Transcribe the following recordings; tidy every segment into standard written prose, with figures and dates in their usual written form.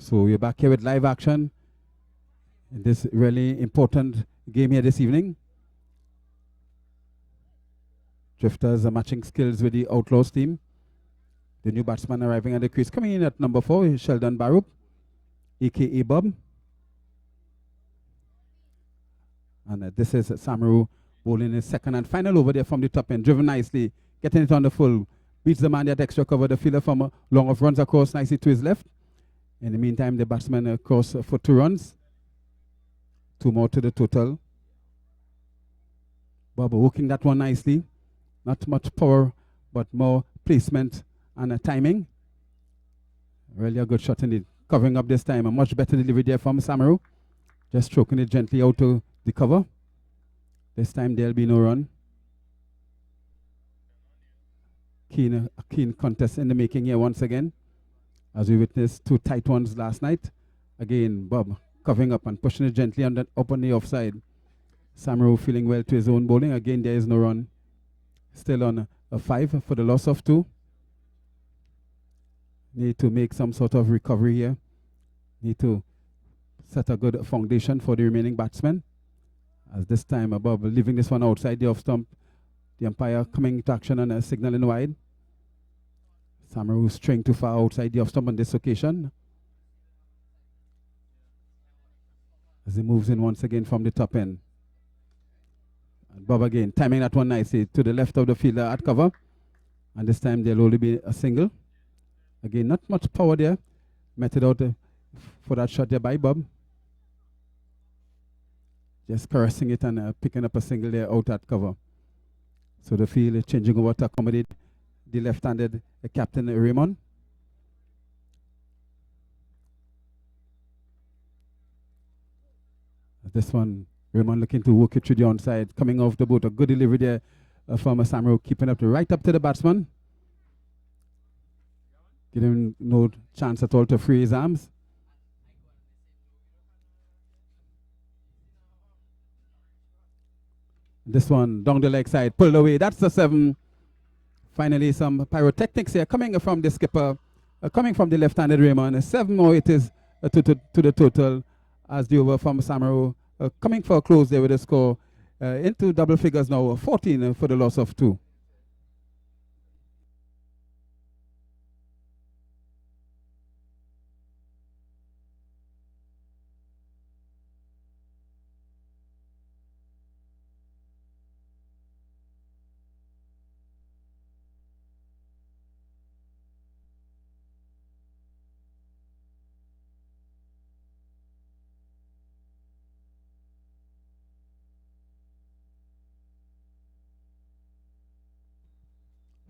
So we're back here with live action in this really important game here this evening. Drifters are matching skills with the Outlawz team. The new batsman arriving at the crease. Coming in at number 4 is Sheldon Barup, a.k.a. Bob. And this is Samaru bowling his second and final over there from the top end. Driven nicely, getting it on the full. Beats the man that extra cover. The fielder from long off runs across nicely to his left. In the meantime, the batsman across for 2 runs. 2 more to the total. Bob working that one nicely. Not much power, but more placement and timing. Really a good shot indeed. Covering up this time. A much better delivery there from Samaru. Just stroking it gently out to the cover. This time there'll be no run. A keen contest in the making here once again. As we witnessed 2 tight ones last night. Again, Bob covering up and pushing it gently up on the offside. Samaru feeling well to his own bowling. Again, there is no run. Still on a 5 for the loss of 2. Need to make some sort of recovery here. Need to set a good foundation for the remaining batsmen. As this time, Bob leaving this one outside the off stump. The umpire coming into action and signaling wide. Samaru straying too far outside the off stump on this occasion. As he moves in once again from the top end. And Bob again timing that one nicely to the left of the fielder at cover. And this time there'll only be a single. Again, not much power there. Meted out for that shot there by Bob. Just caressing it and picking up a single there out at cover. So the field is changing over to accommodate the left-handed captain Raymond. This one, Raymond looking to work it through the onside. Coming off the boat, a good delivery there from Samaru, keeping up right up to the batsman. Giving him no chance at all to free his arms. This one down the leg side, pulled away. That's the 7. Finally, some pyrotechnics here coming from the skipper, coming from the left-handed Raymond. 7 more it is to the total as the over from Samaru coming for a close there with the score into double figures now. 14 for the loss of 2.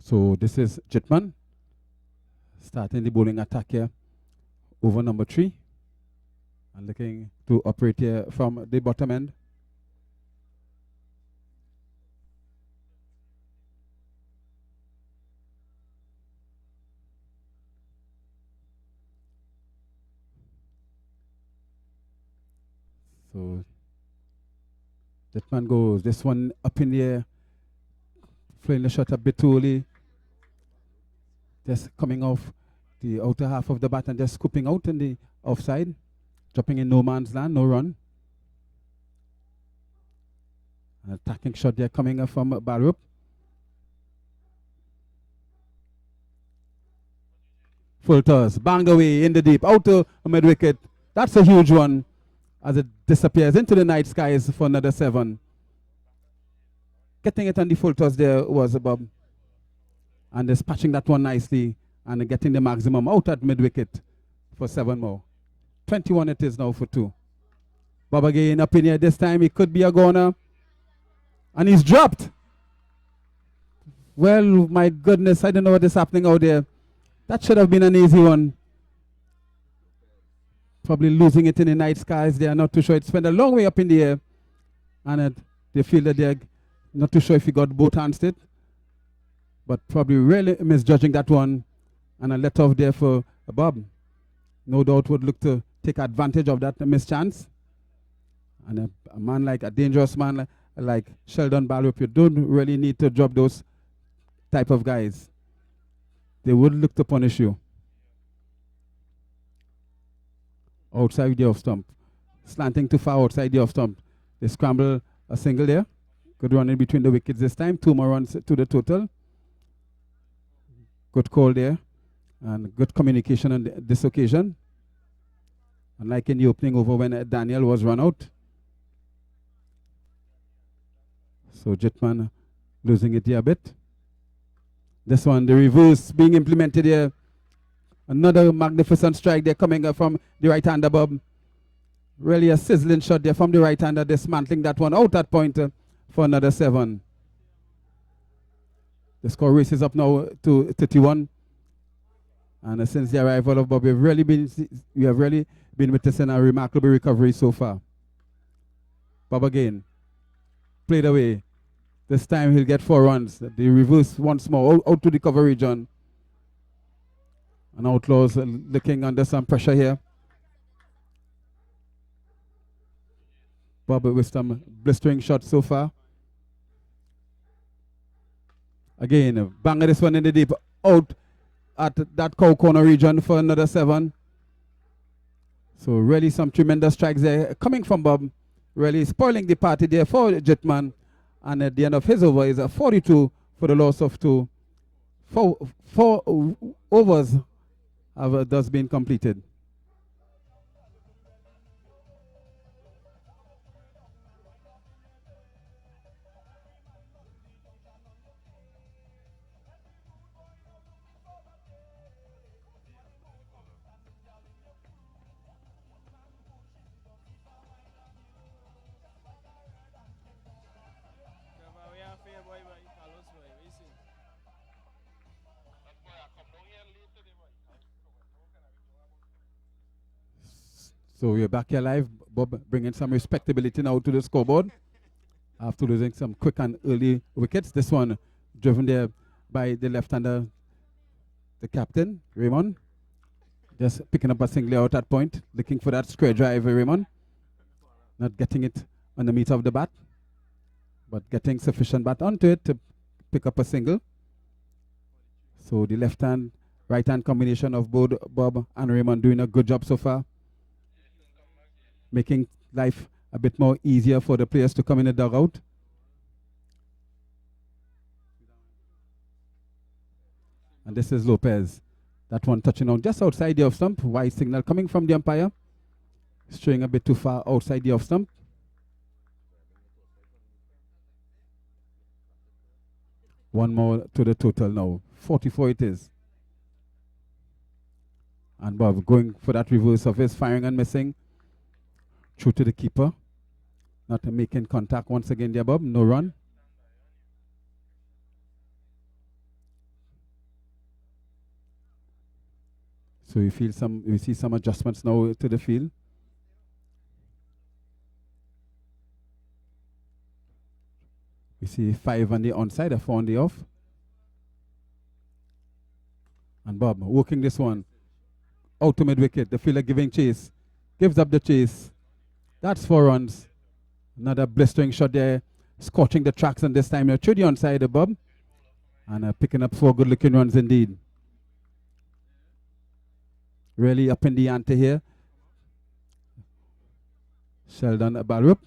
So this is Jitman starting the bowling attack here over number 3 and looking to operate here from the bottom end. So Jitman goes, this one up in the air, flying the shot a bit too early. Just coming off the outer half of the bat and just scooping out in the offside. Dropping in no man's land, no run. An attacking shot there coming up from Barup. Full toss, bang away in the deep, out to mid wicket. That's a huge one as it disappears into the night skies for another 7. Getting it on the full toss there was Bob. And dispatching that one nicely and getting the maximum out at mid-wicket for 7 more. 21 it is now for 2. Bob again up in here. This time he could be a goner. And he's dropped. Well, my goodness, I don't know what is happening out there. That should have been an easy one. Probably losing it in the night skies. They are not too sure. It went a long way up in the air. And the fielder there, not too sure if he got both hands it. But probably really misjudging that one. And a let off there for Bob. No doubt would look to take advantage of that mischance. And a man like a dangerous man like Sheldon Barup, you don't really need to drop those type of guys. They would look to punish you. outside the off stump. Slanting too far outside the off stump. They scramble a single there. Good run in between the wickets this time. 2 more runs to the total. Good call there. And good communication on this occasion. Unlike in the opening over when Daniel was run out. So Jitman losing it here a bit. This one, the reverse being implemented here. Another magnificent strike there coming up from the right-hander, Bob. Really a sizzling shot there from the right-hander, dismantling that one out at point for another 7. The score races up now to 31. And since the arrival of Bob, we have really been witnessing a remarkable recovery so far. Bob again, played away. This time he'll get 4 runs. The reverse once more, out to the cover region. And Outlawz looking under some pressure here. Bob with some blistering shots so far. Again, bang this one in the deep, out at that cow corner region for another 7. So really some tremendous strikes there coming from Bob. Really spoiling the party there for Jitman. And at the end of his over is a 42 for the loss of 2. 4 overs have thus been completed. So we're back here live. Bob bringing some respectability now to the scoreboard after losing some quick and early wickets. This one driven there by the left-hander, the captain, Raymond. Just picking up a single out at point, looking for that square drive, Raymond. Not getting it on the meat of the bat, but getting sufficient bat onto it to pick up a single. So the left-hand, right-hand combination of both Bob and Raymond doing a good job so far, making life a bit more easier for the players to come in the dugout. And this is Lopez. That one touching on just outside the off stump. Wide signal coming from the umpire. Straying a bit too far outside the off stump. One more to the total now. 44 it is. And Bob going for that reverse of his, firing and missing. Through to the keeper. Not making contact once again there, Bob. No run. So we see some adjustments now to the field. We see 5 on the onside, a 4 on the off. And Bob working this one. Out to mid wicket. The fielder giving chase. Gives up the chase. That's 4 runs. Another blistering shot there, scorching the tracks, and this time through the onside, Bob. And picking up 4 good-looking runs indeed. Really up in the ante here. Sheldon Balrup.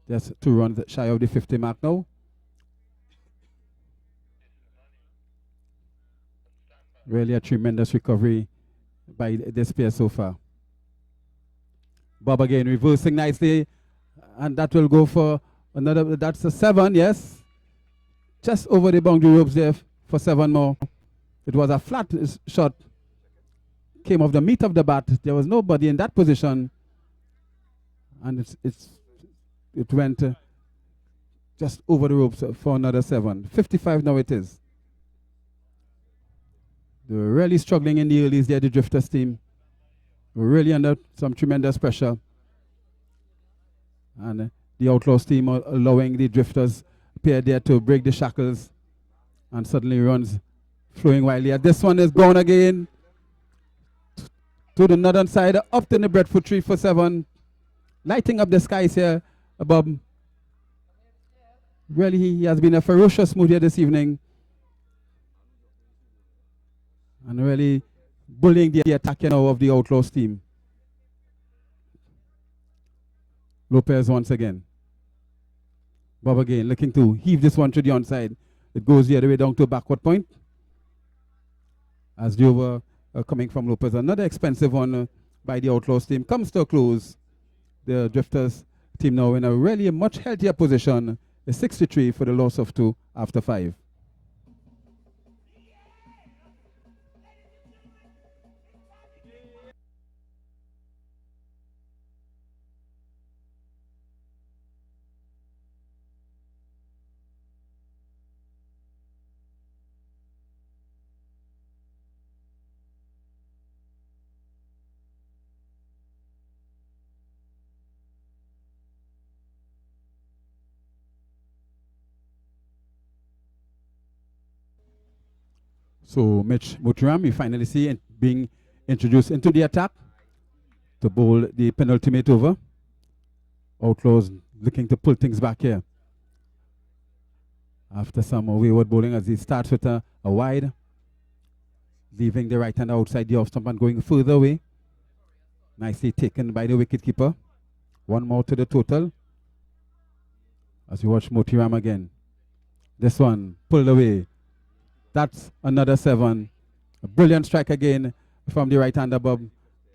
Just 2 runs shy of the 50 mark now. Really a tremendous recovery by this player so far. Bob again reversing nicely, and that will go for another, that's a 7, yes. Just over the boundary ropes there for 7 more. It was a flat shot, came off the meat of the bat. There was nobody in that position, and it went just over the ropes for another 7. 55 now it is. They were really struggling in the earlies there, the Drifters team. We're really under some tremendous pressure. And the Outlawz team are allowing the Drifters pair there to break the shackles. And suddenly runs flowing wildly. This one is gone again. To the northern side, up to the breadfruit tree for 7. Lighting up the skies here above. Really, he has been a ferocious mood here this evening. And really bullying the attack now of the Outlaws team. Lopez once again. Bob again looking to heave this one to the onside. It goes the other way down to backward point. As the over coming from Lopez. Another expensive one by the Outlaws team. Comes to a close. The Drifters team now in a really much healthier position. A 63 for the loss of 2 after 5. So Mitch Mutiram, you finally see being introduced into the attack to bowl the penultimate over. Outlaws looking to pull things back here. After some wayward bowling as he starts with a wide, leaving the right hand outside the off stump and going further away. Nicely taken by the wicketkeeper. One more to the total. As we watch Motiram again. This one pulled away. That's another 7. A brilliant strike again from the right-hander Bob.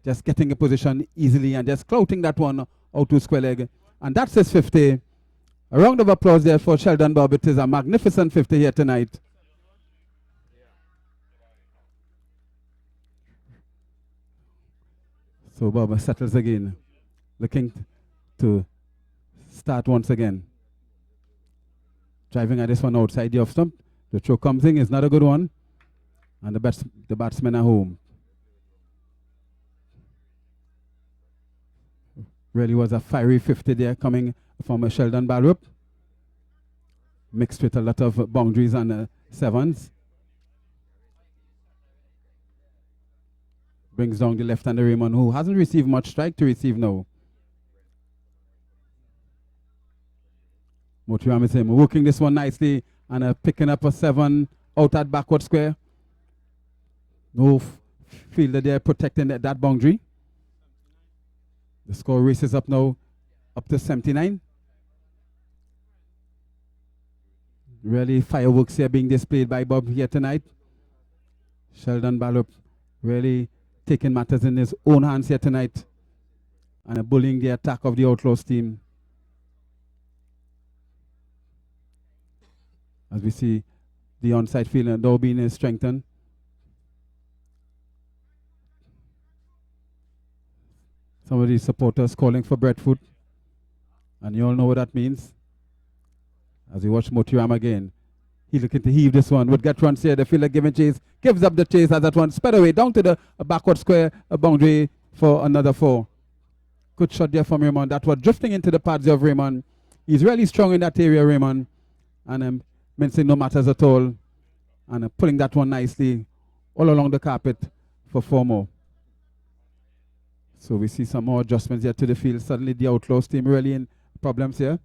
Just getting a position easily and just clouting that one out to square leg. And that's his 50. A round of applause there for Sheldon Bob. It is a magnificent 50 here tonight. So Bob settles again. Looking to start once again. Driving at this one outside the off stump. The throw comes in, is not a good one. And the batsmen are home. Really was a fiery 50 there coming from Sheldon Balrup. Mixed with a lot of boundaries and 7s. Brings down the left-hander Raymond, who hasn't received much strike to receive now. Motiram is him, working this one nicely and picking up a 7 out at backward square. No fielder there protecting that boundary. The score races up now, up to 79. Really fireworks here being displayed by Bob here tonight. Sheldon Ballup really taking matters in his own hands here tonight and bullying the attack of the Outlaws team. As we see the onside field now being strengthened. Some of these supporters calling for breadfruit. And you all know what that means. As we watch Motiram again. He's looking to heave this one. Would get runs here. The fielder giving chase. Gives up the chase as that one sped away down to the backward square boundary for another 4. Good shot there from Raymond. That was drifting into the pads of Raymond. He's really strong in that area, Raymond. And mincing no matters at all. And pulling that one nicely all along the carpet for 4 more. So we see some more adjustments here to the field. Suddenly the Outlaws team really in problems here.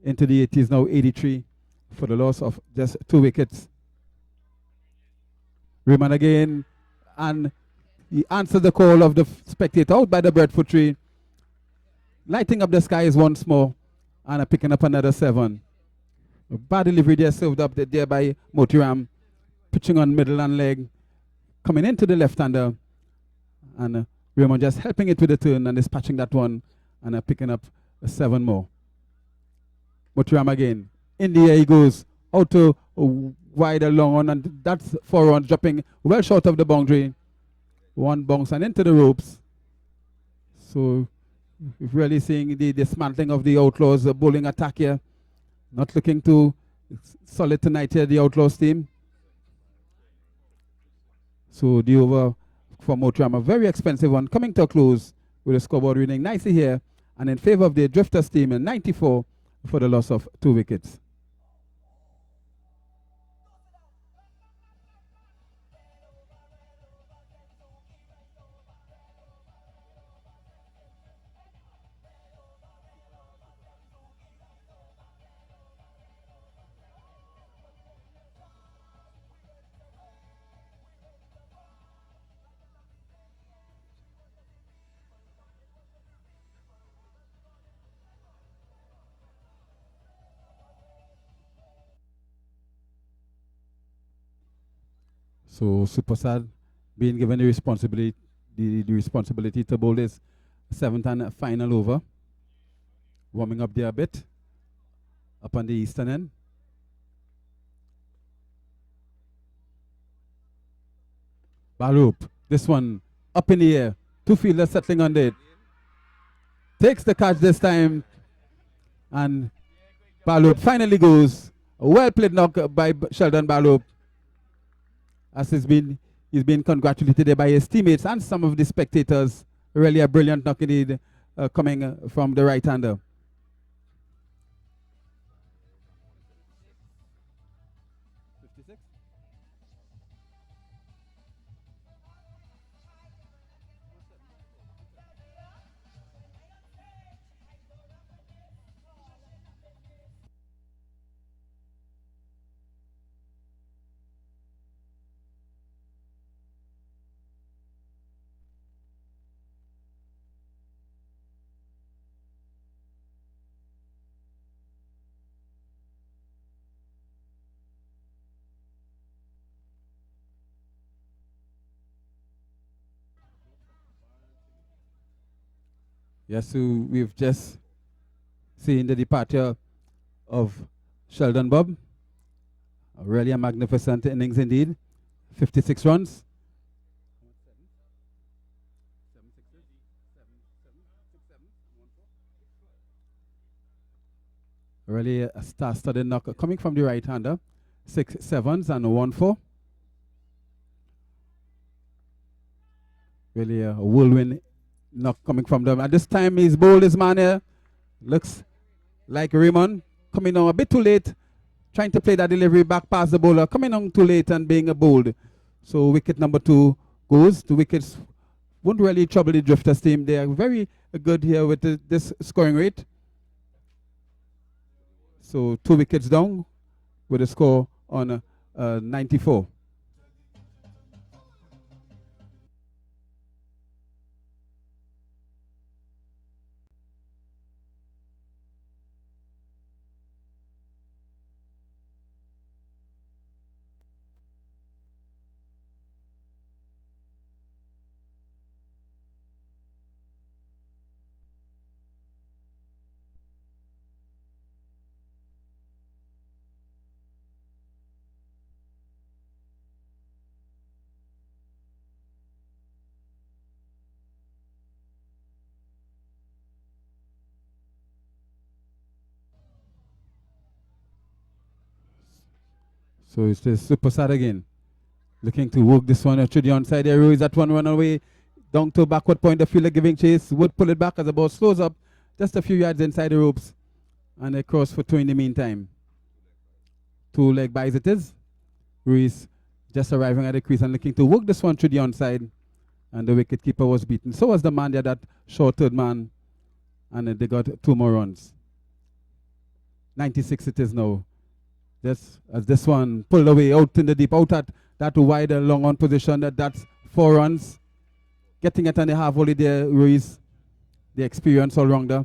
Into the 80s now, 83 for the loss of just 2 wickets. Raymond again, and he answers the call of the spectator out by the breadfruit tree. Lighting up the skies once more and picking up another 7. A bad delivery there served up there by Motiram. Pitching on middle and leg. Coming into the left-hander. And Raymond just helping it with the turn and dispatching that one. And picking up 7 more. Motiram again. In the air he goes. Out to wide along on. And that's 4 runs dropping well short of the boundary. 1 bounce and into the ropes. So we're really seeing the dismantling of the Outlaws bowling attack here. Not looking too solid tonight here, the Outlaws team. So the over for Motiram, a very expensive one, coming to a close with a scoreboard reading nicely here. And in favor of the Drifters team, 94 for the loss of 2 wickets. So Super Sad being given the responsibility to bowl this seventh and final over. Warming up there a bit up on the eastern end. Barup, this one up in the air. Two fielders settling on it. Takes the catch this time. And Barup finally goes. A well played knock by Sheldon Barup. As he's been congratulated there by his teammates and some of the spectators. Really a brilliant knock indeed coming from the right-hander. Yes, so we've just seen the departure of Sheldon Bob. Really a magnificent innings indeed. 56 runs. Really a star-studded knock coming from the right-hander. 6 sevens and 1 4. Really a whirlwind knock coming from them. At this time, he's bowled his man here. Looks like Raymond coming on a bit too late, trying to play that delivery back past the bowler, coming on too late and being bowled. So wicket number 2 goes. 2 wickets won't really trouble the Drifters team. They are very good here with this scoring rate. So 2 wickets down with a score on 94. So it's the Super Sad again. Looking to work this one to the onside there. Is that one run away down to backward point. The fielder giving chase. Would pull it back as the ball slows up just a few yards inside the ropes. And they cross for 2 in the meantime. 2 leg buys it is. Ruiz just arriving at the crease and looking to work this one through the onside. And the wicket keeper was beaten. So was the man there, that short third man. And they got 2 more runs. 96 it is now. Just as this one pulled away out in the deep, out at that wider long on position, that's 4 runs. Getting it on the half volley there, Ruiz, the experience all rounder,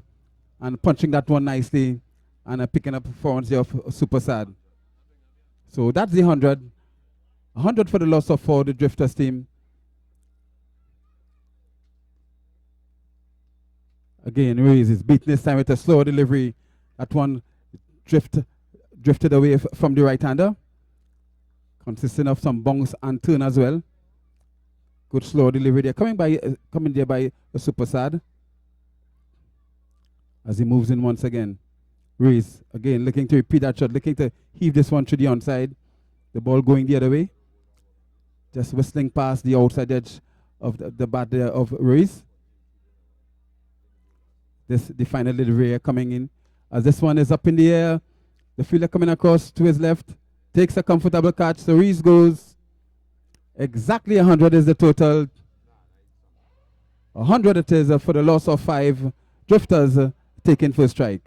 and punching that one nicely and picking up 4 runs there of Super Sad. So that's the 100. 100 for the loss of 4, the Drifters team. Again, Ruiz is beaten this time with a slow delivery. That one drifted away from the right-hander, consisting of some bounce and turn as well. Good slow delivery there, coming there by a Super Sad. As he moves in once again. Ruiz, again, looking to repeat that shot, looking to heave this one to the onside. The ball going the other way. Just whistling past the outside edge of the bat there of Ruiz. The final delivery coming in. As this one is up in the air. The fielder coming across to his left. Takes a comfortable catch. So Ruiz goes. Exactly 100 is the total. 100 it is for the loss of 5. Drifters taking first strike.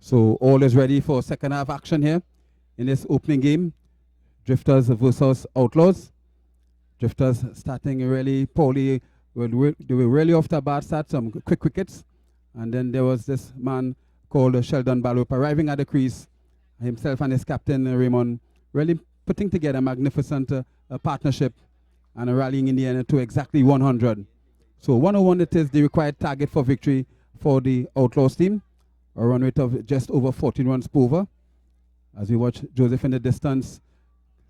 So all is ready for second half action here in this opening game. Drifters versus Outlawz. Drifters starting really poorly. They were really off to a bad start, some quick wickets. And then there was this man called Sheldon Ballop arriving at the crease, himself and his captain Raymond, really putting together a magnificent partnership and rallying in the end to exactly 100. So 101 it is the required target for victory for the Outlawz team. A run rate of just over 14 runs per over. As we watch Joseph in the distance,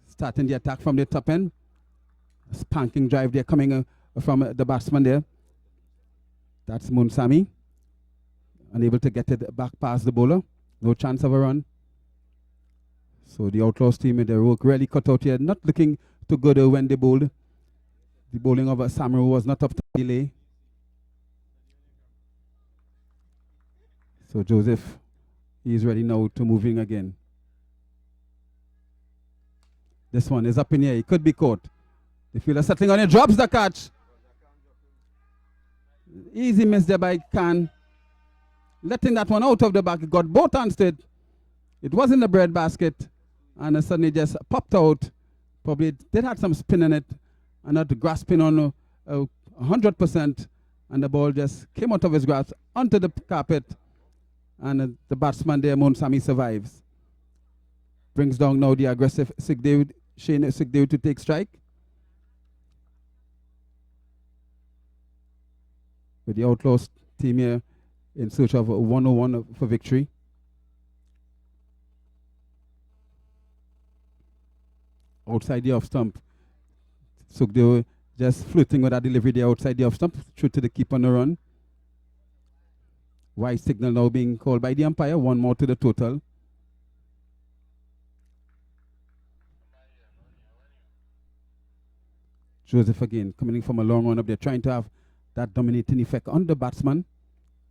starting the attack from the top end. A spanking drive there coming from the batsman there. That's Munsami. Unable to get it back past the bowler. No chance of a run. So the Outlawz team with their work really cut out here. Not looking too good when they bowled. The bowling of Samaru was not up to delay. So Joseph, he is ready now to moving again. This one is up in here. He could be caught. The fielder settling on it, drops the catch. Easy miss there by Khan. Letting that one out of the back. It got both hands to it. It was in the bread basket. And it suddenly just popped out. Probably did have some spin in it. And not grasping on 100%. And the ball just came out of his grasp onto the carpet. And the batsman there, Munsami, survives. Brings down now the aggressive Shane Sigdev to take strike. With the Outlawz team here in search of 101 for victory. Outside the off stump. Sukdev just floating with that delivery there outside the off stump. Through to the keeper on the run. White signal now being called by the umpire. One more to the total. Joseph again coming from a long run up there, trying to have that dominating effect on the batsman.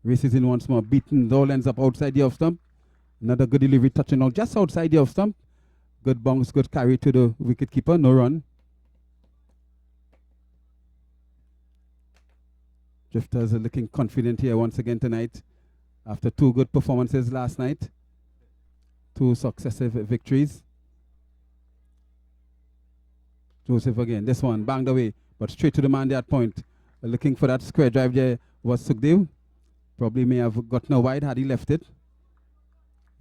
Races in once more, beaten. The ball ends up outside the off stump. Another good delivery touching out just outside the off stump. Good bounce, good carry to the wicket keeper. No run. Drifters are looking confident here once again tonight. After two good performances last night. Two successive victories. Joseph again. This one banged away, but straight to the man there at point. Looking for that square drive there was Sukdev. Probably may have gotten a wide had he left it.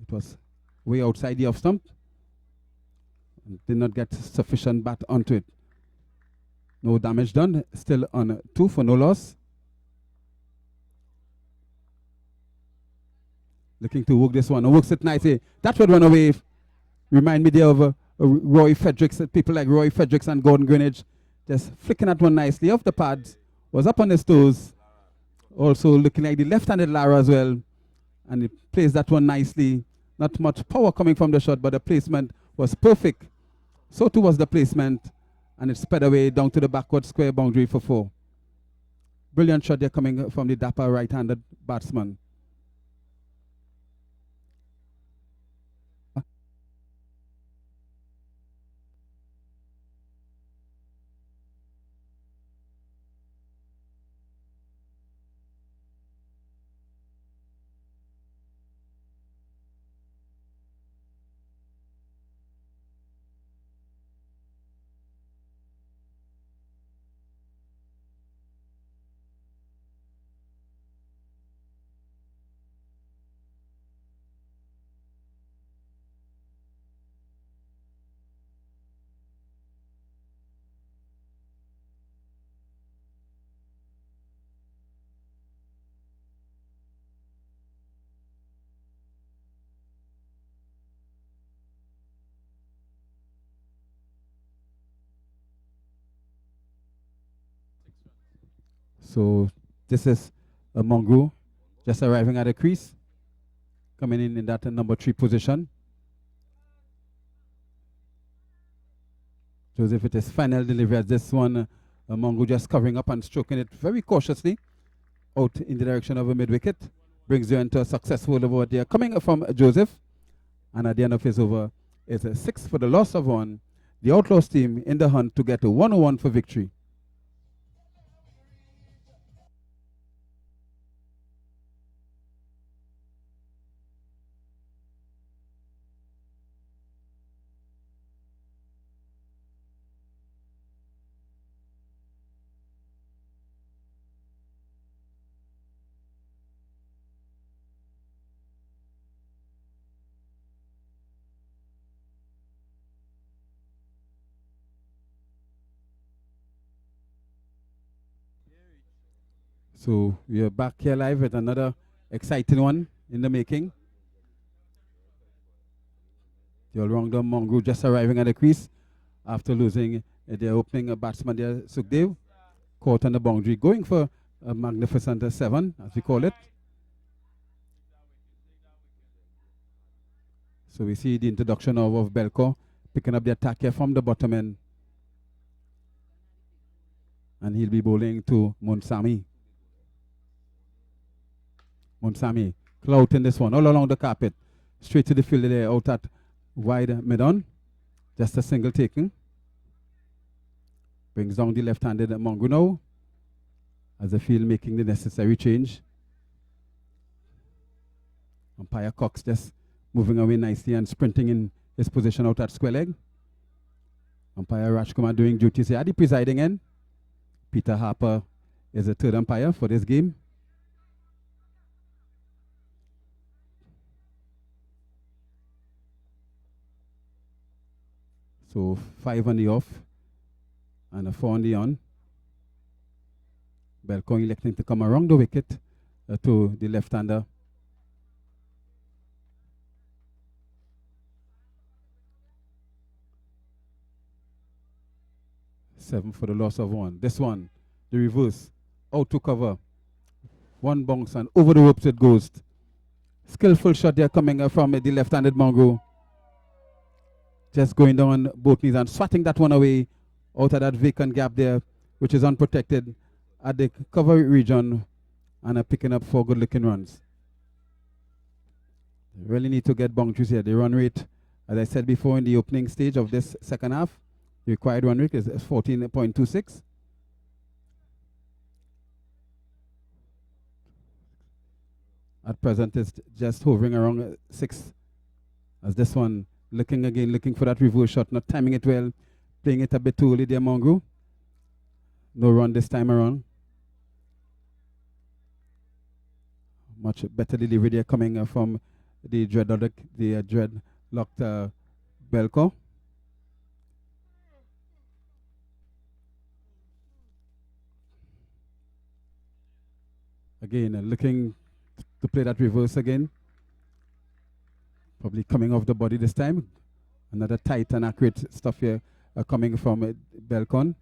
It was way outside the off stump. Did not get sufficient bat onto it. No damage done. Still on 2 for no loss. Looking to work this one. Works it nicely. That would run away. Remind me there of Roy Fredericks. People like Roy Fredericks and Gordon Greenidge. Just flicking that one nicely off the pads. Was up on his toes. Also looking like the left-handed Lara as well. And he plays that one nicely. Not much power coming from the shot, but the placement was perfect. So too was the placement. And it sped away down to the backward square boundary for 4. Brilliant shot there coming from the dapper right-handed batsman. So this is a Mongo just arriving at the crease. Coming in that number 3 position. Joseph with his final delivery as this one. Mongo just covering up and stroking it very cautiously out in the direction of a mid-wicket. Brings you into a successful over there. Coming from Joseph. And at the end of his over, it's a 6 for the loss of 1. The Outlawz team in the hunt to get a 101 for victory. So we are back here live with another exciting one in the making. The all-rounder Mongo just arriving at the crease after losing their opening batsman there, Sukhdev, caught on the boundary, going for a magnificent 7, as we call it. So we see the introduction of Belko picking up the attack here from the bottom end. And he'll be bowling to Munsami. Munsami clouting this one all along the carpet. Straight to the fielder there, out at wide mid-on. Just a single taking. Brings down the left-handed Mongo now, as the field making the necessary change. Umpire Cox just moving away nicely and sprinting in his position out at square leg. Umpire Rajkumar doing duties here at the presiding end. Peter Harper is the third umpire for this game. So 5 on the off and a 4 on the on. Belko electing to come around the wicket to the left-hander. Seven for the loss of 1. This one, the reverse, out to cover. One bounce and over the ropes it goes. Skillful shot there coming from the left-handed Mongo. Just going down both knees and swatting that one away out of that vacant gap there, which is unprotected at the cover region, and picking up 4 good-looking runs. They really need to get boundaries here. The run rate, as I said before in the opening stage of this second half, the required run rate is 14.26. At present, it's just hovering around 6. As this one, looking again, looking for that reverse shot, not timing it well, playing it a bit too early there, Mongo. No run this time around. Much better delivery there coming from the dreadlocked Belko. Again, looking to play that reverse again. Probably coming off the body this time. Another tight and accurate stuff here coming from Belcon.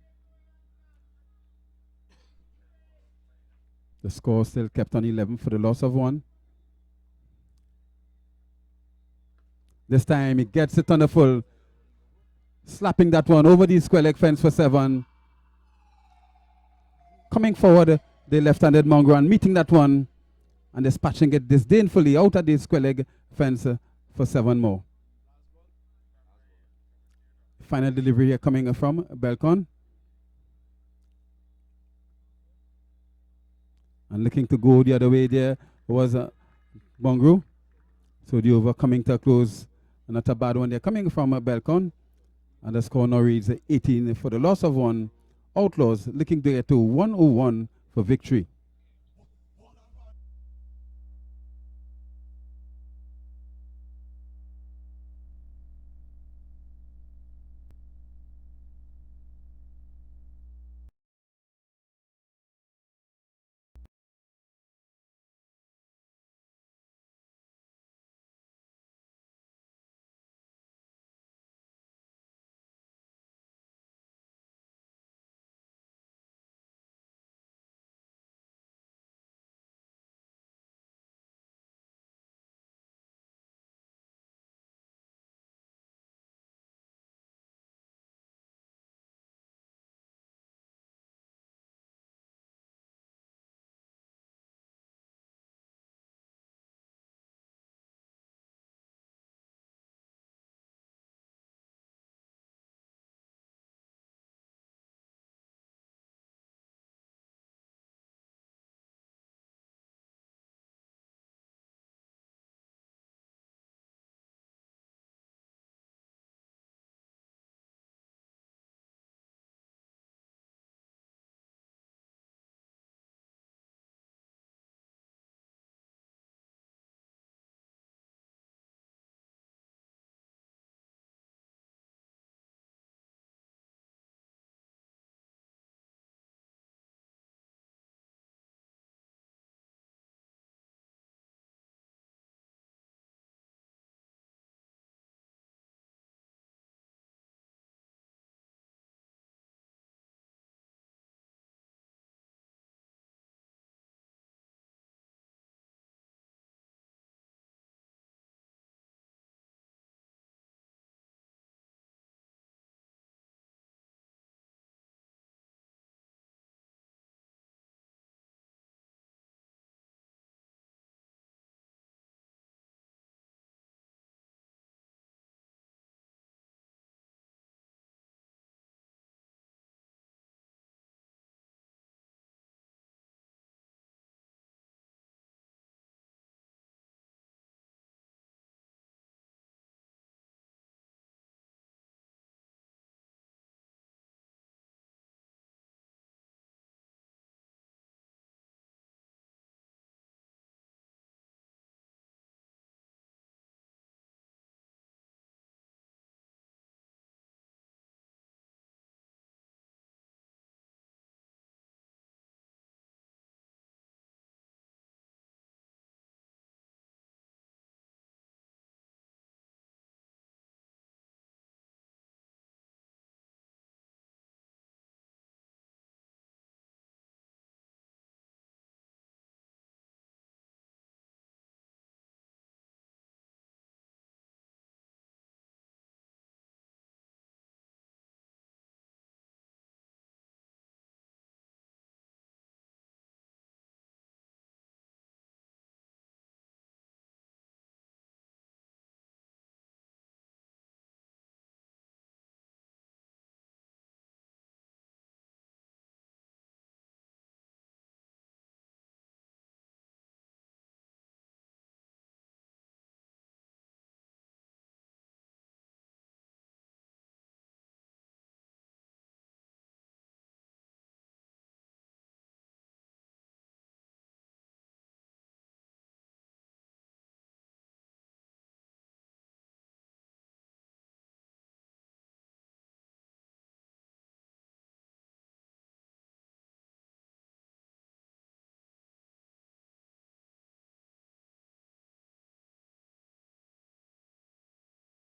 The score still kept on 11 for the loss of 1. This time he gets it on the full. Slapping that one over the square leg fence for 7. Coming forward, the left-handed Mongo and meeting that one and dispatching it disdainfully out of the square leg fence for 7 more. Final delivery here coming from Belcon. And looking to go the other way there was Mongo. So the over coming to a close. Not a bad one there coming from Belcon. And the score now reads 18 for the loss of 1. Outlaws looking to get to 101 for victory.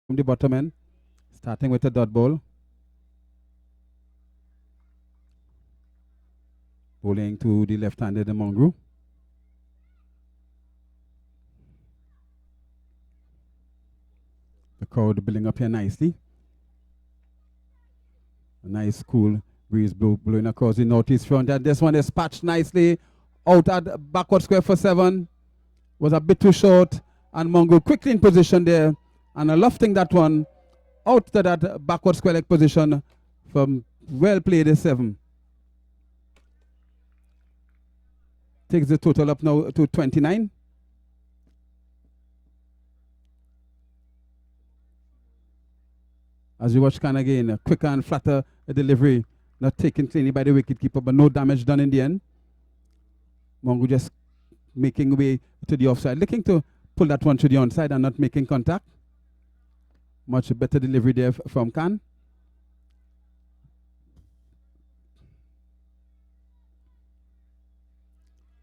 from the bottom end, starting with a dot ball. Bowling to the left-handed Mongrel. The crowd building up here nicely. A nice cool breeze blowing across the northeast front. And this one is patched nicely out at backward square for 7. Was a bit too short. And Mongrel quickly in position there. And lofting that one out to that backward square leg position from well played 7. Takes the total up now to 29. As you watch Khan again, a quicker and flatter delivery, not taken cleanly by the wicketkeeper, but no damage done in the end. Mongrel just making way to the offside, looking to pull that one to the onside and not making contact. Much better delivery there from Khan.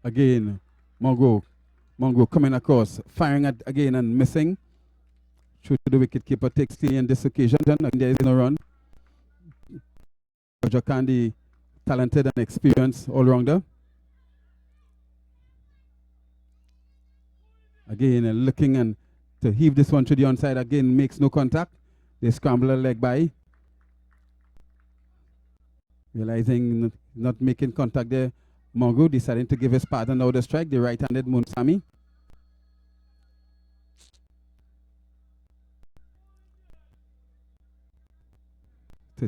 Again, Mongrel coming across, firing at again and missing. Through to the wicketkeeper, takes clean in this occasion. There is no run. Khan, the talented and experienced all-rounder. Again, looking and to heave this one to the onside. Again, makes no contact. They scramble a leg by. Realizing not making contact there, Mongrel deciding to give his partner now the strike, the right-handed Munsami.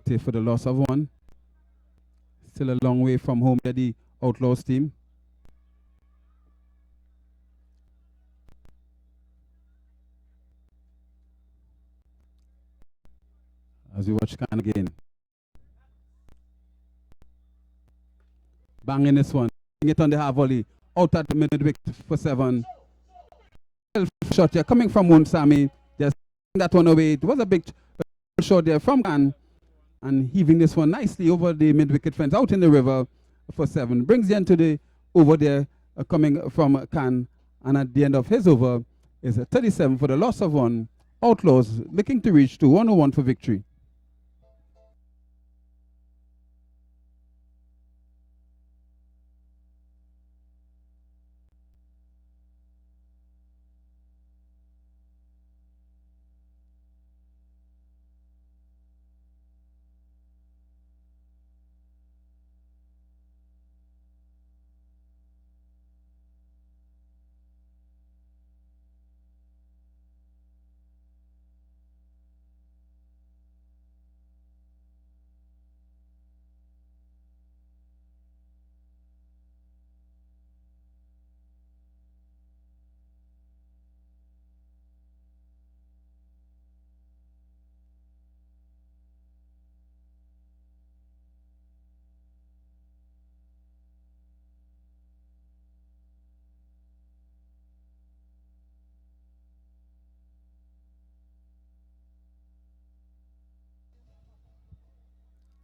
To for the loss of 1. Still a long way from home to the Outlawz team. As we watch Khan again. Banging this one. It on the half volley. Out at the mid-wicket for 7. Shot here coming from Munsami. Just that one away. It was a big shot there from Khan. And heaving this one nicely over the mid-wicket fence out in the river for 7. Brings the end to the over there coming from Khan. And at the end of his over is a 37 for the loss of 1. Outlawz looking to reach to 101 for victory.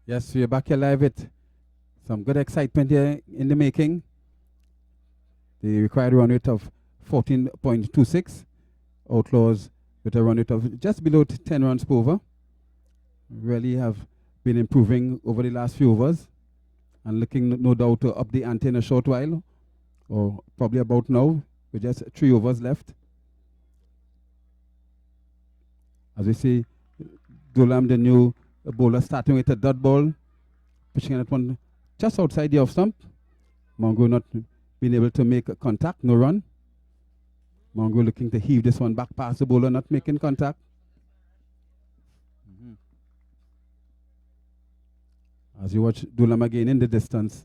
Yes, we're back here live with some good excitement here in the making. The required run rate of 14.26. Outlawz with a run rate of just below 10 runs per over. Really have been improving over the last few overs and looking no doubt to up the ante in a short while, or probably about now, with just 3 overs left. As we see, Dulam, the new bowler, starting with a dot ball, pitching at one just outside the off stump. Mongrel not being able to make contact, no run. Mongrel looking to heave this one back past the bowler, not making contact. As you watch Dulam again in the distance.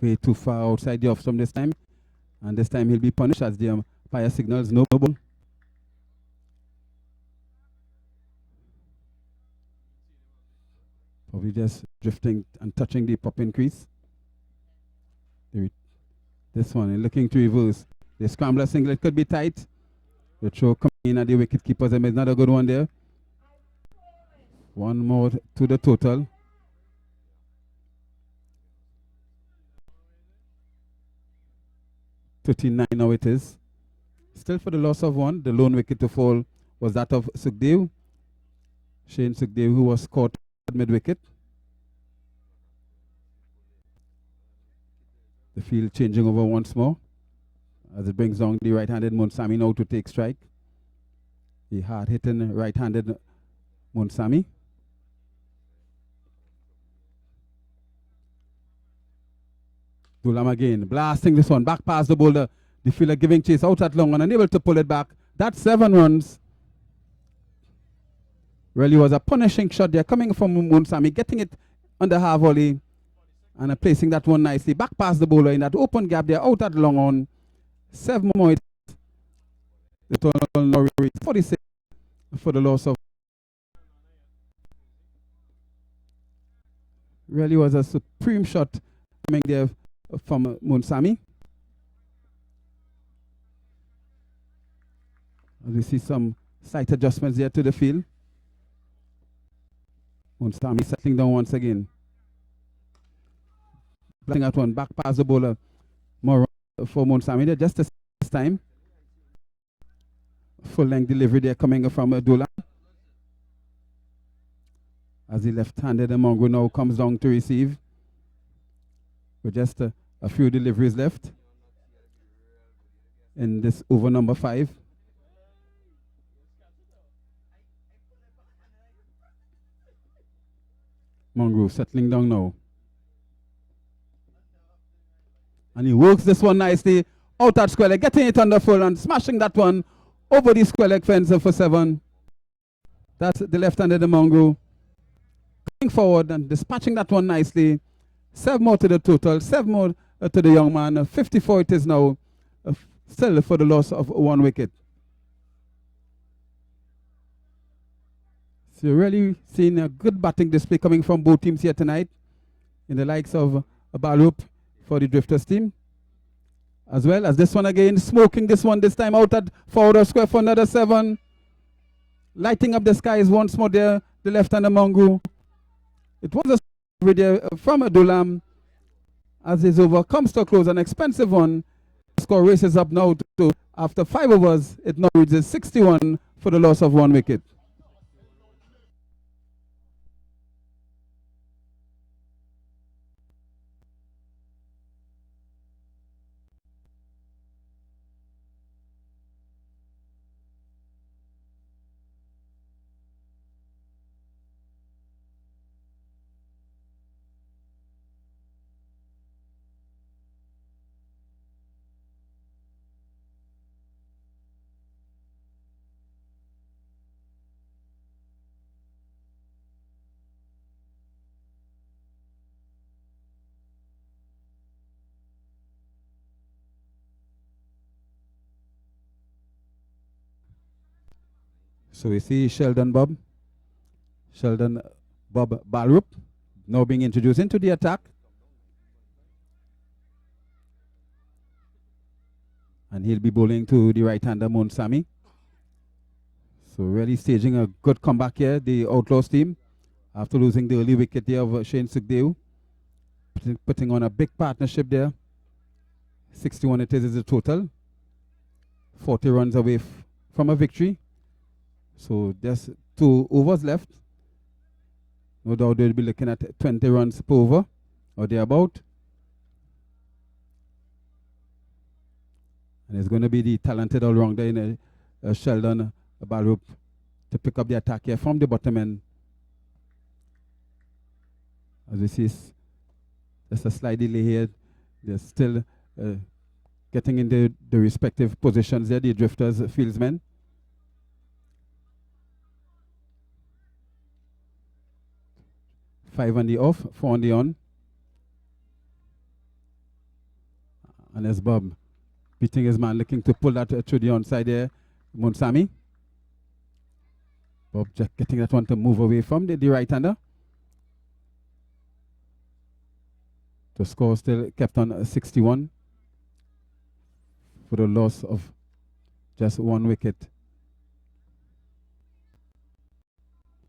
Way too far outside the off stump this time. And this time he'll be punished as the umpire signals no ball. Probably just drifting and touching the pop-in crease. This one, looking to reverse. The scrambler single, it could be tight. The throw coming in at the wicket keepers, and it's not a good one there. 1 more to the total. 39 now it is. Still for the loss of one. The lone wicket to fall was that of Sukhdev. Shane Sukhdev, who was caught at mid-wicket. The field changing over once more as it brings down the right-handed Munsami now to take strike. The hard-hitting right-handed Munsami. Dulam again, blasting this one back past the bowler. The fielder giving chase out at long and unable to pull it back. That's 7 runs. Really was a punishing shot there coming from Munsami, getting it on the half volley and placing that one nicely back past the bowler in that open gap there out at long on. 7 more. The total now reads 46 for the loss of. Really was a supreme shot coming there from Munsami. As we see some slight adjustments there to the field. Munsami settling down once again. Blasting out one back past the bowler. More for Munsami there just this time. Full length delivery there coming from Dulam. As the left-handed Mongo now comes down to receive. With just a few deliveries left in this over number 5. Mongo settling down now. And he works this one nicely out at square leg, getting it on the full and smashing that one over the square leg fence for 7. That's the left-handed Mongo. Coming forward and dispatching that one nicely. 7 more to the total, 7 more to the young man. 54 it is now, still for the loss of 1 wicket. So you're really seeing a good batting display coming from both teams here tonight. In the likes of Balup for the Drifters team. As well as this one again, smoking this one this time out at forward of square for another 7. Lighting up the skies once more there, the left-hander Mongo. It was a video from Dulam as his over comes to a close, an expensive one. The score races up now to after 5 overs, it now reaches 61 for the loss of 1 wicket. So we see Sheldon Bob Balrup now being introduced into the attack. And he'll be bowling to the right-hander Munsami. So really staging a good comeback here, the Outlawz team, after losing the early wicket there of Shane Sukhdev. Putting on a big partnership there. 61 it is the total. 40 runs away from a victory. So just 2 overs left. No doubt they'll be looking at 20 runs per over or thereabout. And it's going to be the talented all-rounder in Sheldon Balrup to pick up the attack here from the bottom end. As we see, there's a slight delay here. They're still getting into the respective positions there, the Drifters fieldsmen. Five on the off, 4 on the on. And there's Bob beating his man, looking to pull that through the onside there. Munsami. Bob just getting that one to move away from the right-hander. The score still kept on 61 for the loss of just 1 wicket.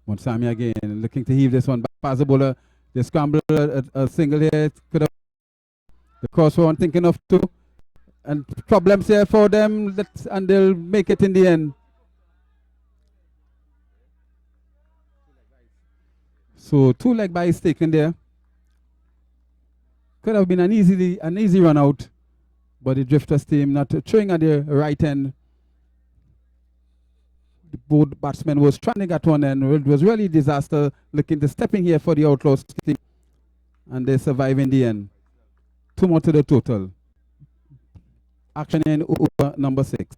Munsami again looking to heave this one back past the bowler. They scramble a single here. Could have the cross one thinking of 2. And problems here for them, and they'll make it in the end. So 2 leg by is taken there. Could have been an easy run out, but the Drifters team not throwing at the right end. The both batsmen was trying to get one, and it was really disaster looking to stepping here for the Outlaws team, and they survive in the end. 2 more to the total. Action in over number 6.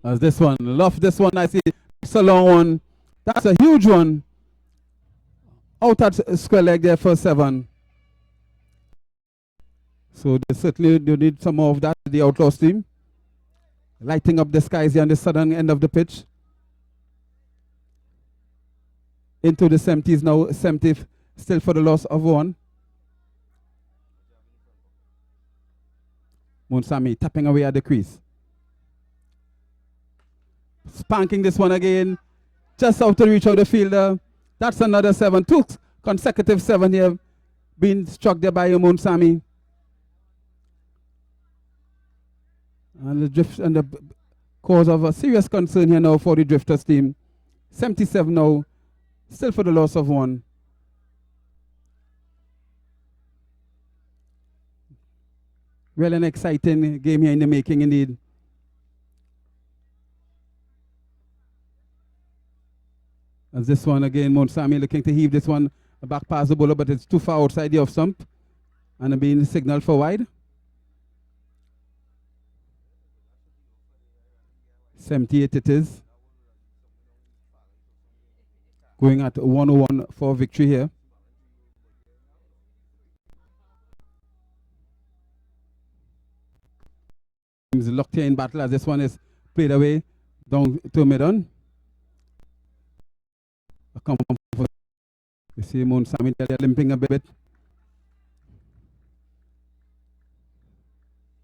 As this one, love this one. I see it's a long one. That's a huge one. Out at square leg there for 7. So they certainly do need some more of that, the Outlaws team. Lighting up the skies here on the southern end of the pitch. Into the 70s now, 70th, still for the loss of 1. Monsami tapping away at the crease. Spanking this one again. Just out to reach out the fielder. That's another 7. 2 consecutive 7 here. Being struck there by Monsami. And the drift and the cause of a serious concern here now for the Drifters team. 77 now. Still for the loss of 1. Really an exciting game here in the making indeed. As this one again, Monsami looking to heave this one back past the bowler, but it's too far outside the off stump. And being signaled for wide. 78 it is. Going at 101 for victory here. Teams locked here in battle as this one is played away down to mid-on. You see Monsami limping a bit.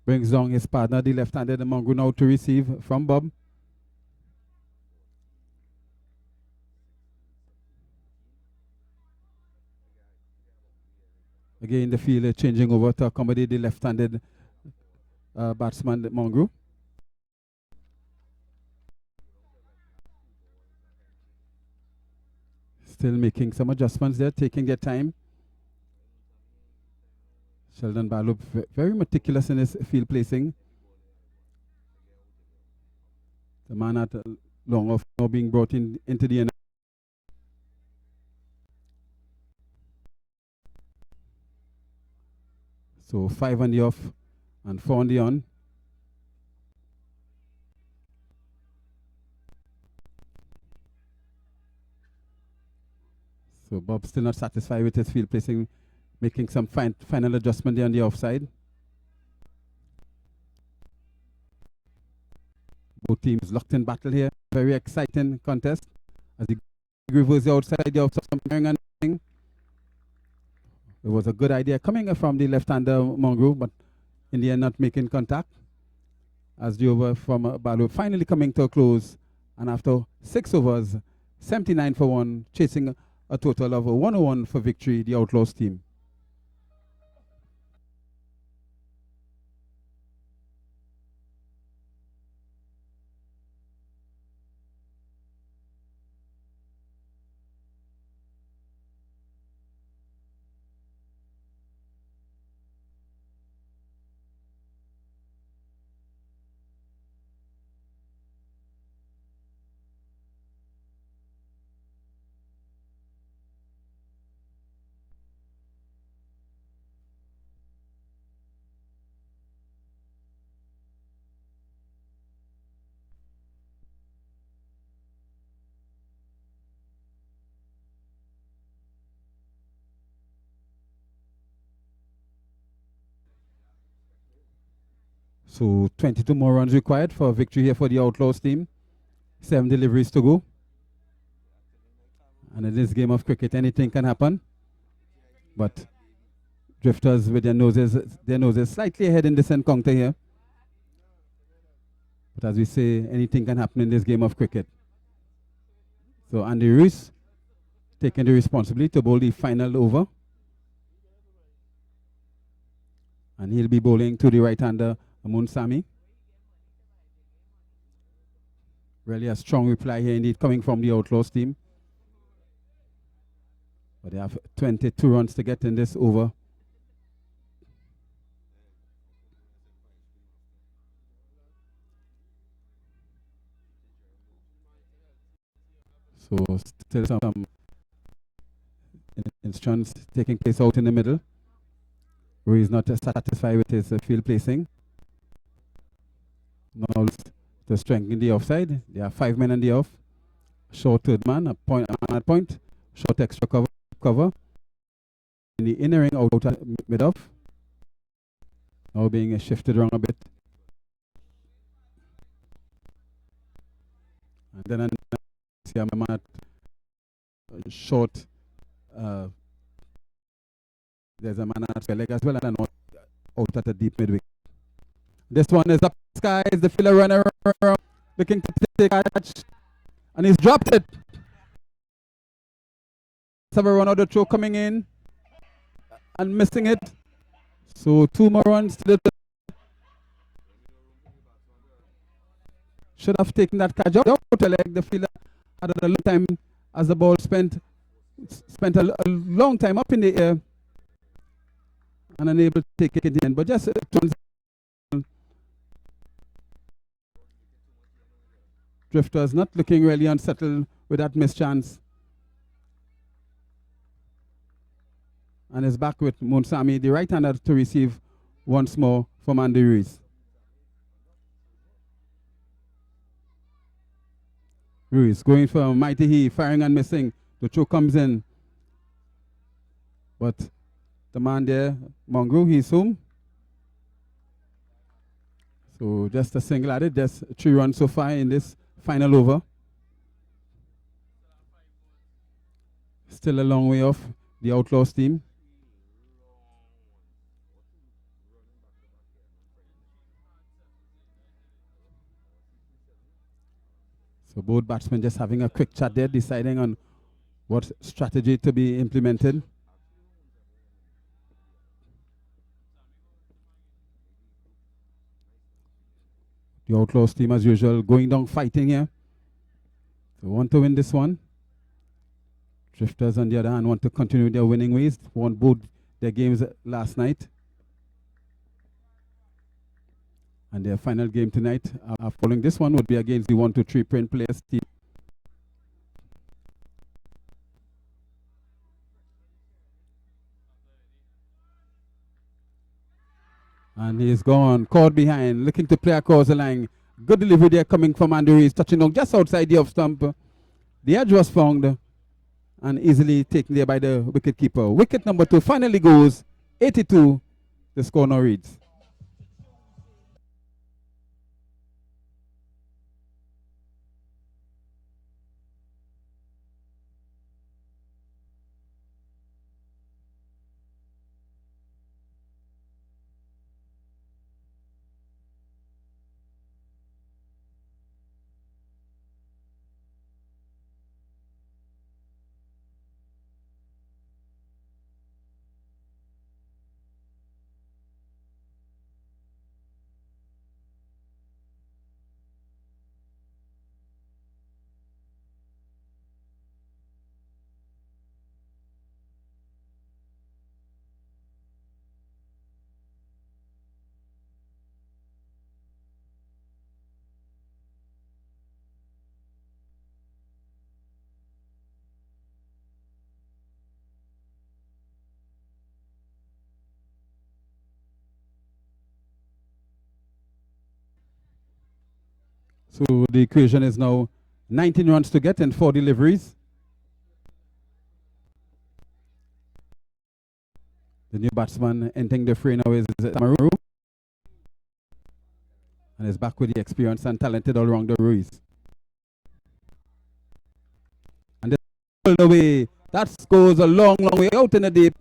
Brings down his partner, the left-handed Mongo now to receive from Bob. Again, the field changing over to accommodate the left-handed batsman, Mongo. Still making some adjustments there, taking their time. Sheldon Barlow very meticulous in his field placing. The man at long off now being brought into the end. So 5 on the off and 4 on the on. So Bob still not satisfied with his field placing, making some final adjustment there on the offside. Both teams locked in battle here. Very exciting contest. As the reverse the outside, the offside. It was a good idea coming from the left-hander Mongo, but in the end not making contact. As the over from Barlow finally coming to a close, and after 6 overs, 79 for 1, chasing a total of 101 for victory, the Outlaws team. So 22 more runs required for a victory here for the Outlaws team. 7 deliveries to go. And in this game of cricket, anything can happen. But Drifters with their noses slightly ahead in this encounter here. But as we say, anything can happen in this game of cricket. So Andy Ruiz taking the responsibility to bowl the final over. And he'll be bowling to the right-hander, Munsami. Really a strong reply here indeed coming from the Outlawz team. But they have 22 runs to get in this over. So still some instructions taking place out in the middle. Where he's not satisfied with his field placing. Now to strengthen the offside. There are 5 men on the off. Short third man, a point. Short extra cover. In the inner ring out at mid-off. Now being shifted around a bit. And then see a man at short. There's a man at leg as well, and out at a deep midwick. This one is up skies. The fielder runner looking to take a catch, and he's dropped it. Have a run out the throw coming in and missing it. So 2 more runs to the should have taken that catch out the leg. The fielder had a long time as the ball spent a long time up in the air and unable to take it in. But just Drifters not looking really unsettled with that mischance. And is back with Munsami, the right-hander, to receive once more from Andy Ruiz. Ruiz going for a mighty he, firing and missing. The throw comes in. But the man there, Mongrel, he's home. So just a single at it, just 3 runs so far in this final over. Still a long way off the Outlawz team. So both batsmen just having a quick chat there, deciding on what strategy to be implemented. The Outlawz team, as usual, going down fighting here. So want to win this one. Drifters, on the other hand, want to continue their winning ways. Won both their games last night. And their final game tonight, following this one, would be against the 1-2-3 Print Players team. And he's gone, caught behind, looking to play across the line. Good delivery there coming from Andy Ruiz, touching down just outside the off stump. The edge was found and easily taken there by the wicket keeper. Wicket number 2 finally goes 82. The score now reads. So the equation is now 19 runs to get and 4 deliveries. The new batsman entering the fray now is Amaru. And is back with the experience and talented all-rounder Ruiz. And all the way, that goes a long, long way out in the deep,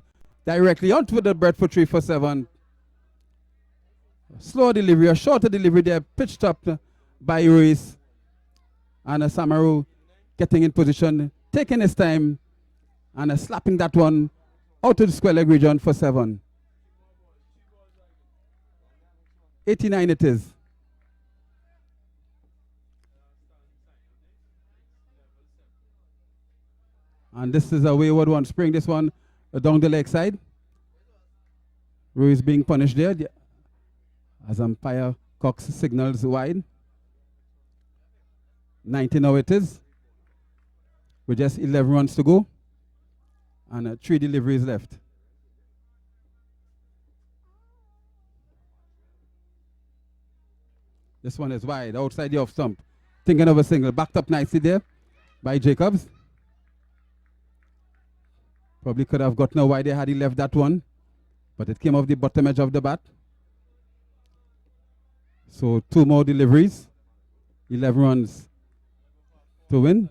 directly onto the bread for 3 for 7. Slow delivery, a shorter delivery there, pitched up by Ruiz. And Samaru getting in position, taking his time, And slapping that one out to the square leg region for 7. 89 it is. And this is a wayward one. Spring this one down the leg side. Ruiz being punished there as umpire Cox signals wide. 90 now it is. With just 11 runs to go. And 3 deliveries left. This one is wide, outside the off stump. Thinking of a single. Backed up nicely there by Jacobs. Probably could have gotten a wide there had he left that one. But it came off the bottom edge of the bat. So 2 more deliveries. 11 runs to win.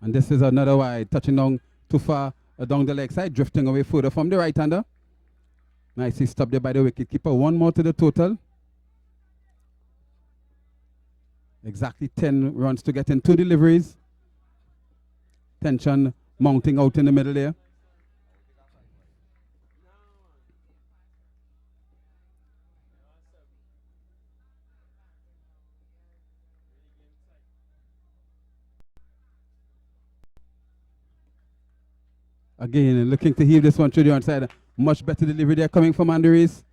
And this is another wide, touching down too far down the leg side, drifting away further from the right-hander. Nicely stopped there by the wicketkeeper. 1 more to the total. Exactly 10 runs to get in 2 deliveries. Tension mounting out in the middle there. Again, looking to heave this one through the onside. Much better delivery there coming from Andres.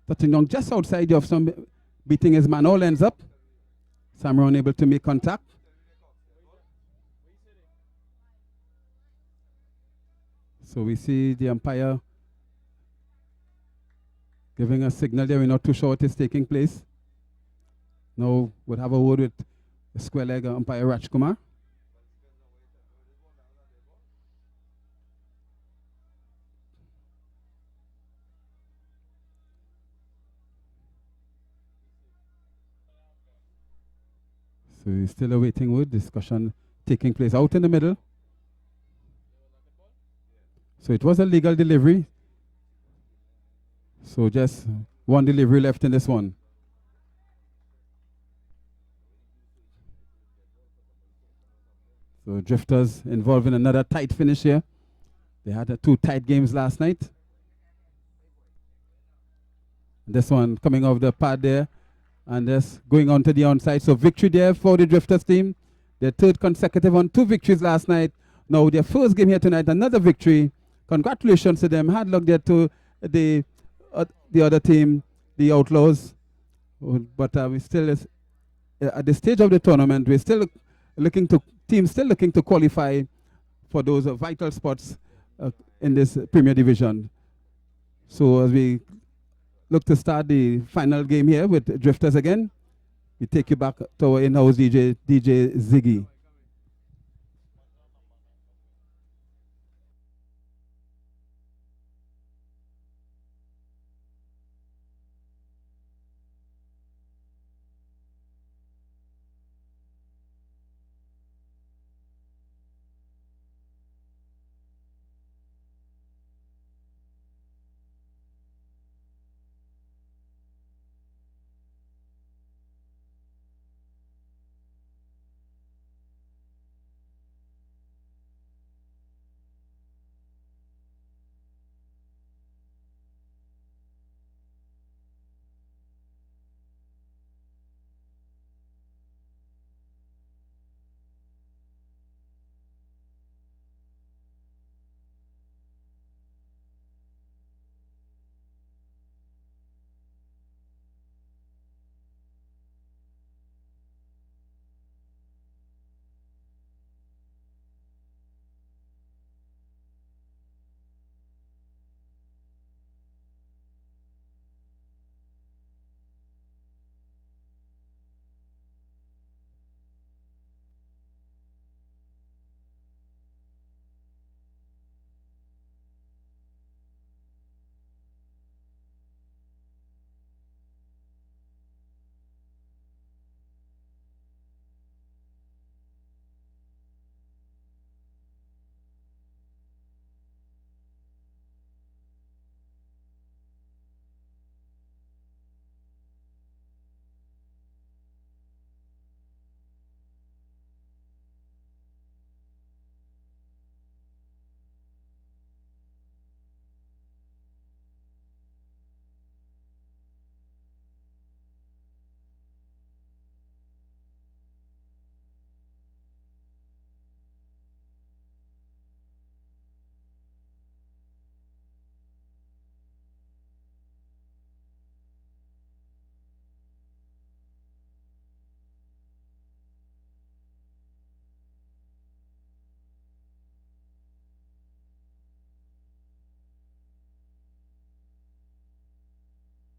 Touching down just outside of some, beating his man. All ends up. Sam unable to make contact. So we see the umpire giving a signal there. We're not too sure what is taking place. Now we'll have a word with the square leg umpire Rajkumar. So we're still awaiting word. Discussion taking place out in the middle. So it was a legal delivery. So just 1 delivery left in this one. So Drifters involved in another tight finish here. They had 2 tight games last night. This one coming off the pad there. And just going on to the onside. So victory there for the Drifters team. Their 3rd consecutive on 2 victories last night. Now their first game here tonight, another victory. Congratulations to them. Hard luck there to the other team, the Outlawz. But we still, at the stage of the tournament, we're still looking to, teams still looking to qualify for those vital spots in this Premier Division. So as we look to start the final game here with Drifters again, we take you back to our in-house DJ Ziggy.